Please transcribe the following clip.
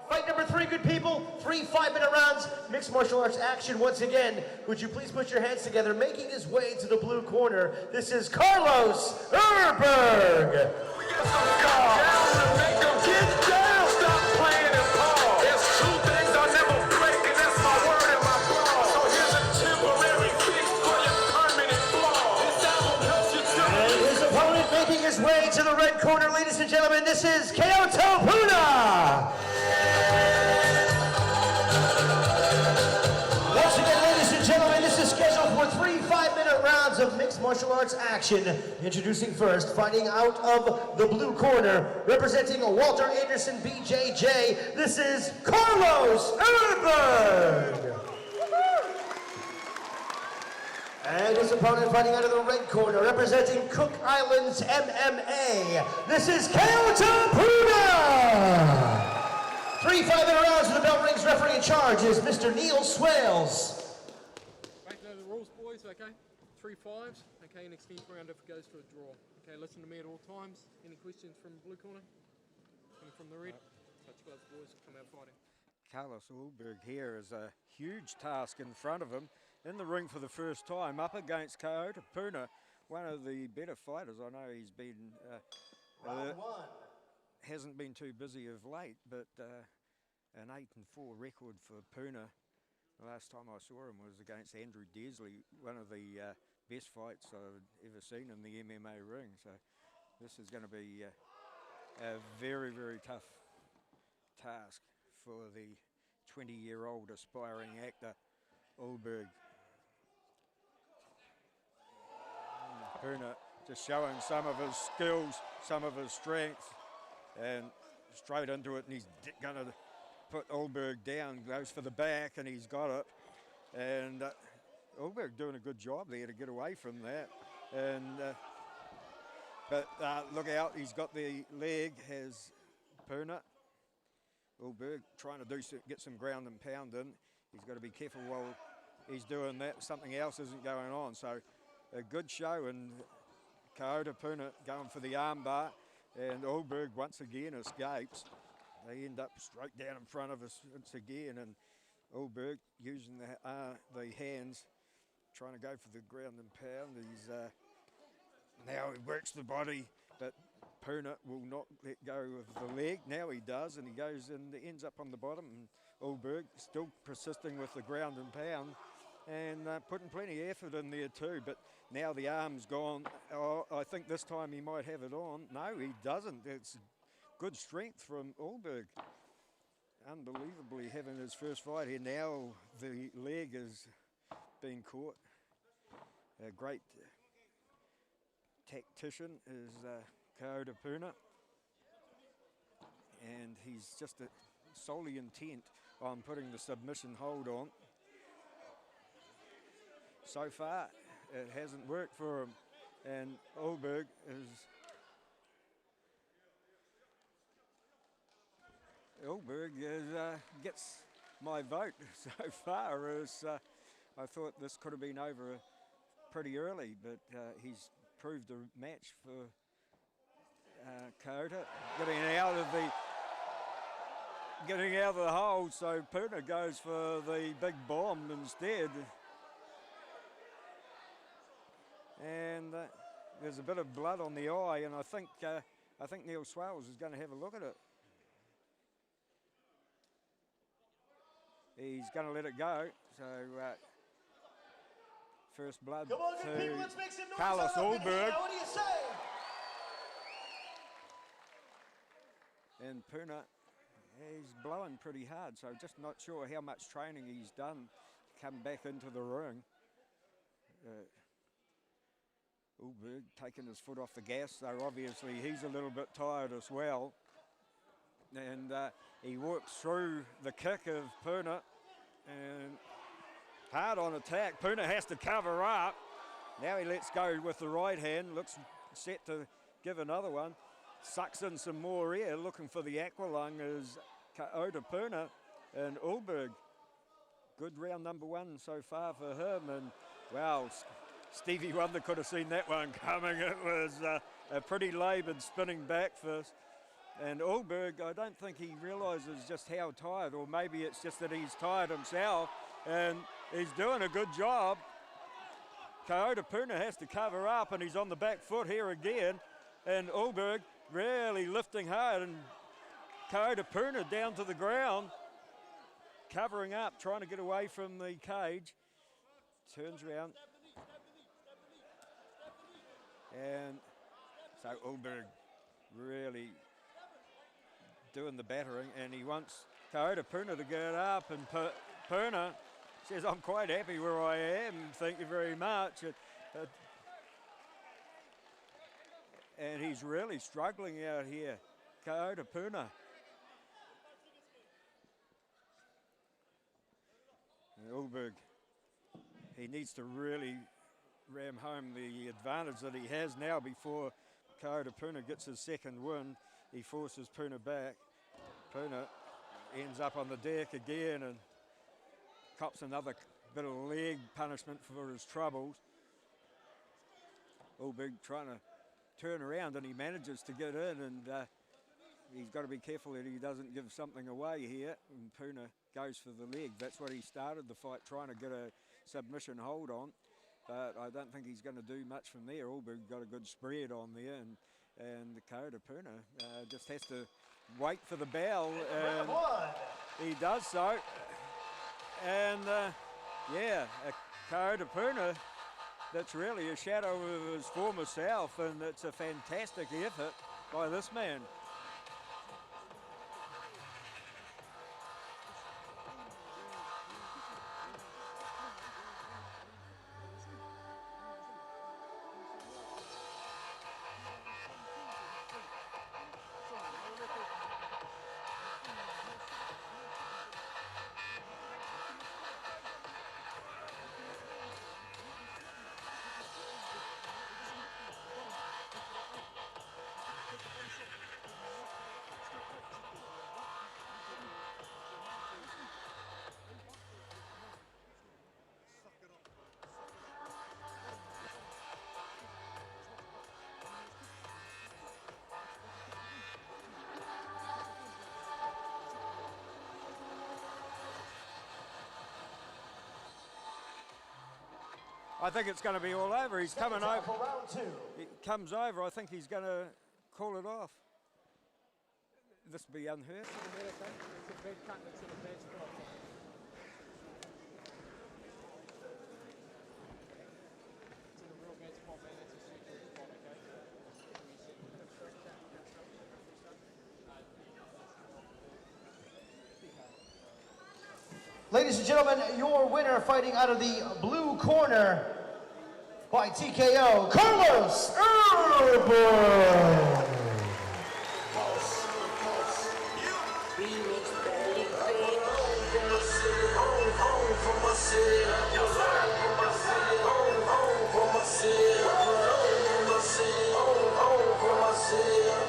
Fight number 3, good people. 3 5-minute rounds, mixed martial arts action once again. Would you please put your hands together, making his way to the blue corner. This is Carlos Ulberg. Making his way to the red corner, ladies and gentlemen, this is Kaota Puna. Once again, ladies and gentlemen, this is scheduled for 3 5-minute rounds of mixed martial arts action. Introducing first, fighting out of the blue corner, representing Walter Anderson BJJ, this is Carlos Ulberg. And his opponent fighting out of the red corner, representing Cook Islands MMA, this is Kaota Puna! 3 5-minute rounds of the bell rings. Referee in charge is Mr. Neil Swales. Right, know the rules, boys, okay? 3 5s, okay, next round if it goes to a draw. Okay, listen to me at all times. Any questions from the blue corner? Coming from the red? Touch gloves, boys, come out fighting. Carlos Ulberg here is a huge task in front of him. In the ring for the first time, up against Kaota Puna, one of the better fighters. I know he's been hasn't been too busy of late, but an 8-4 record for Puna. The last time I saw him was against Andrew Desley, one of the best fights I've ever seen in the MMA ring. So this is going to be a very, very tough task for the 20-year-old aspiring actor, Ulberg. Puna just showing some of his skills, some of his strength, and straight into it, and he's going to put Ulberg down, goes for the back, and he's got it. And Ulberg doing a good job there to get away from that. And but look out, he's got the leg, has Puna. Ulberg trying to get some ground and pound in. He's got to be careful while he's doing that. Something else isn't going on. So a good show, and Kaota Puna going for the arm bar, and Ulberg once again escapes. They end up straight down in front of us once again, and Ulberg using the hands, trying to go for the ground and pound. He's now he works the body, but Puna will not let go of the leg. Now he does, and he goes and ends up on the bottom. And Ulberg still persisting with the ground and pound, and putting plenty of effort in there too. But now the arm's gone. Oh, I think this time he might have it on. No, he doesn't. It's good strength from Ulberg. Unbelievably having his first fight here. Now the leg is being caught. A great tactician is Kaota Puna, and he's just solely intent on putting the submission hold on. So far, it hasn't worked for him, and Ulberg gets my vote so far. As I thought this could have been over pretty early, but he's proved a match for Kaota, getting out of the hole. So Puna goes for the big bomb instead, and there's a bit of blood on the eye, and I think Neil Swales is going to have a look at it. He's going to let it go. So first blood to Carlos Ulberg. What do you say? And Puna, he's blowing pretty hard, so just not sure how much training he's done to come back into the ring. Ulberg taking his foot off the gas, so obviously he's a little bit tired as well. And he walks through the kick of Puna, and hard on attack. Puna has to cover up. Now he lets go with the right hand, looks set to give another one. Sucks in some more air, looking for the aqua lung is Kaota Puna, and Ulberg. Good round number 1 so far for him, and wow, Stevie Wonder could have seen that one coming. It was a pretty laboured spinning back fist, And Ulberg, I don't think he realises just how tired, or maybe it's just that he's tired himself, and he's doing a good job. Kaota Puna has to cover up, and he's on the back foot here again, and Ulberg really lifting hard, and Kaota Puna down to the ground, covering up, trying to get away from the cage. Turns around. And so Ulberg really doing the battering, and he wants Kaota Puna to get up, and Puna says, I'm quite happy where I am, thank you very much. And he's really struggling out here, Kaota Puna. And Ulberg, he needs to really ram home the advantage that he has now before Kaota Puna gets his second win. He forces Puna back. Puna ends up on the deck again and cops another bit of leg punishment for his troubles. Ulberg trying to turn around, and he manages to get in, and he's got to be careful that he doesn't give something away here. And Puna goes for the leg. That's what he started the fight, trying to get a submission hold on. But I don't think he's going to do much from there. Ulberg got a good spread on there, and Kaota Puna just has to wait for the bell, and he does so. And yeah, Kaota Puna, that's really a shadow of his former self, and it's a fantastic effort by this man. I think it's going to be all over. He's coming over. He comes over. I think he's going to call it off. This will be unhurt. Ladies and gentlemen, your winner fighting out of the blue corner by TKO, Carlos Ulberg. For my city.